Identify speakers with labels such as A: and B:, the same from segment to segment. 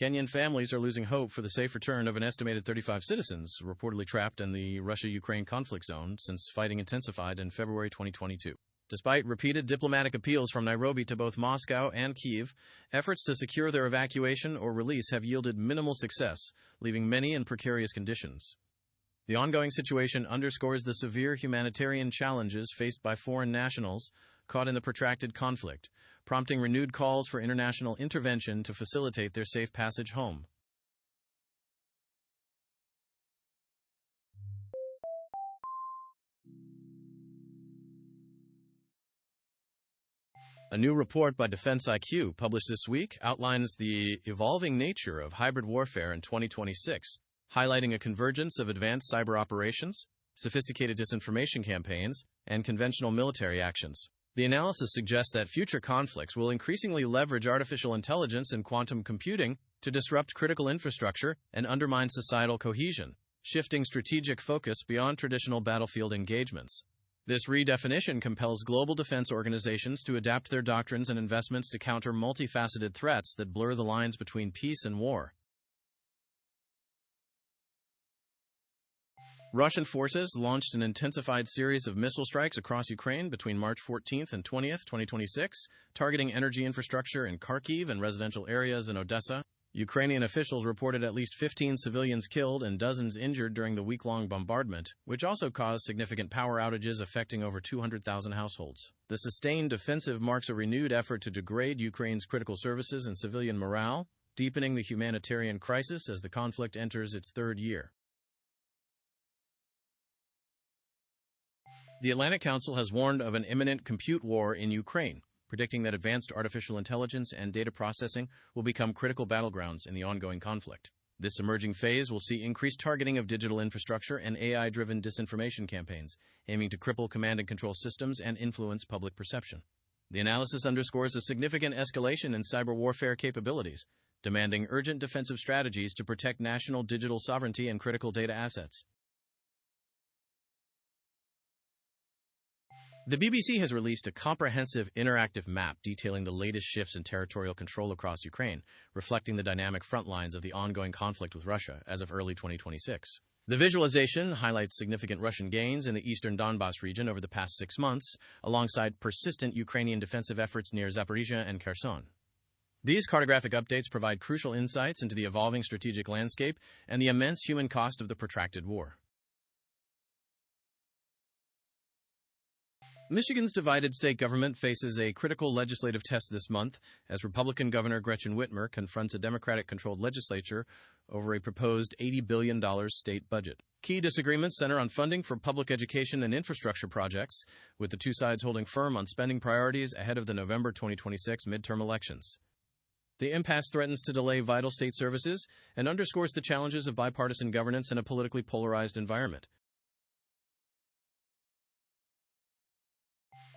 A: Kenyan families are losing hope for the safe return of an estimated 35 citizens reportedly trapped in the Russia-Ukraine conflict zone since fighting intensified in February 2022. Despite repeated diplomatic appeals from Nairobi to both Moscow and Kyiv, efforts to secure their evacuation or release have yielded minimal success, leaving many in precarious conditions. The ongoing situation underscores the severe humanitarian challenges faced by foreign nationals caught in the protracted conflict, prompting renewed calls for international intervention to facilitate their safe passage home. A new report by Defense IQ published this week outlines the evolving nature of hybrid warfare in 2026, highlighting a convergence of advanced cyber operations, sophisticated disinformation campaigns, and conventional military actions. The analysis suggests that future conflicts will increasingly leverage artificial intelligence and quantum computing to disrupt critical infrastructure and undermine societal cohesion, shifting strategic focus beyond traditional battlefield engagements. This redefinition compels global defense organizations to adapt their doctrines and investments to counter multifaceted threats that blur the lines between peace and war. Russian forces launched an intensified series of missile strikes across Ukraine between March 14th and 20th, 2026, targeting energy infrastructure in Kharkiv and residential areas in Odessa. Ukrainian officials reported at least 15 civilians killed and dozens injured during the week-long bombardment, which also caused significant power outages affecting over 200,000 households. The sustained offensive marks a renewed effort to degrade Ukraine's critical services and civilian morale, deepening the humanitarian crisis as the conflict enters its third year. The Atlantic Council has warned of an imminent compute war in Ukraine, predicting that advanced artificial intelligence and data processing will become critical battlegrounds in the ongoing conflict. This emerging phase will see increased targeting of digital infrastructure and AI-driven disinformation campaigns, aiming to cripple command and control systems and influence public perception. The analysis underscores a significant escalation in cyber warfare capabilities, demanding urgent defensive strategies to protect national digital sovereignty and critical data assets. The BBC has released a comprehensive interactive map detailing the latest shifts in territorial control across Ukraine, reflecting the dynamic front lines of the ongoing conflict with Russia as of early 2026. The visualization highlights significant Russian gains in the eastern Donbas region over the past 6 months, alongside persistent Ukrainian defensive efforts near Zaporizhia and Kherson. These cartographic updates provide crucial insights into the evolving strategic landscape and the immense human cost of the protracted war. Michigan's divided state government faces a critical legislative test this month as Republican Governor Gretchen Whitmer confronts a Democratic-controlled legislature over a proposed $80 billion state budget. Key disagreements center on funding for public education and infrastructure projects, with the two sides holding firm on spending priorities ahead of the November 2026 midterm elections. The impasse threatens to delay vital state services and underscores the challenges of bipartisan governance in a politically polarized environment.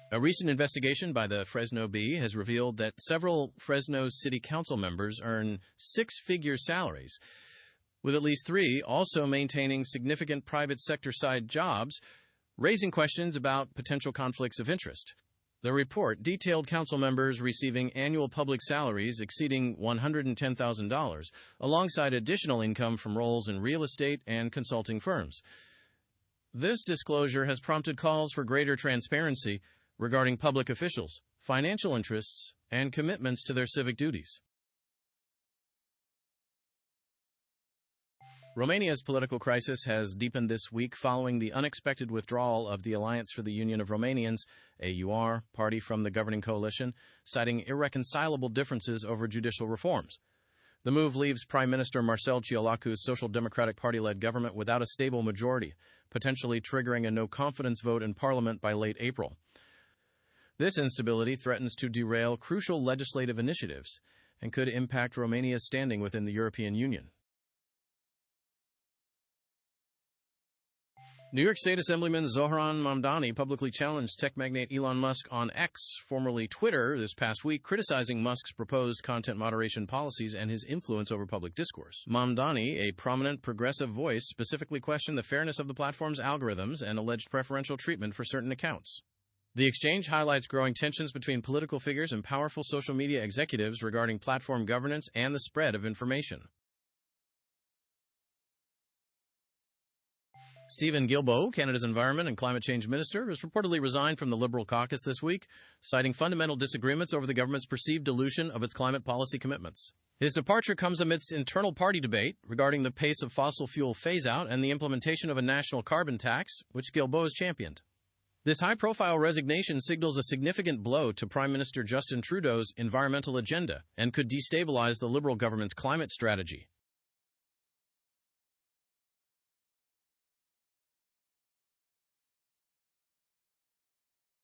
A: A recent investigation by the Fresno Bee has revealed that several Fresno city council members earn six-figure salaries, with at least 3 also maintaining significant private sector-side jobs, raising questions about potential conflicts of interest. The report detailed council members receiving annual public salaries exceeding $110,000, alongside additional income from roles in real estate and consulting firms. This disclosure has prompted calls for greater transparency regarding public officials, financial interests, and commitments to their civic duties. Romania's political crisis has deepened this week following the unexpected withdrawal of the Alliance for the Union of Romanians, AUR, party from the governing coalition, citing irreconcilable differences over judicial reforms. The move leaves Prime Minister Marcel Ciolacu's Social Democratic Party-led government without a stable majority, potentially triggering a no-confidence vote in Parliament by late April. This instability threatens to derail crucial legislative initiatives and could impact Romania's standing within the European Union. New York State Assemblyman Zohran Mamdani publicly challenged tech magnate Elon Musk on X, formerly Twitter, this past week, criticizing Musk's proposed content moderation policies and his influence over public discourse. Mamdani, a prominent progressive voice, specifically questioned the fairness of the platform's algorithms and alleged preferential treatment for certain accounts. The exchange highlights growing tensions between political figures and powerful social media executives regarding platform governance and the spread of information. Stephen Guilbeault, Canada's Environment and Climate Change Minister, has reportedly resigned from the Liberal caucus this week, citing fundamental disagreements over the government's perceived dilution of its climate policy commitments. His departure comes amidst internal party debate regarding the pace of fossil fuel phase-out and the implementation of a national carbon tax, which Guilbeault has championed. This high-profile resignation signals a significant blow to Prime Minister Justin Trudeau's environmental agenda and could destabilize the Liberal government's climate strategy.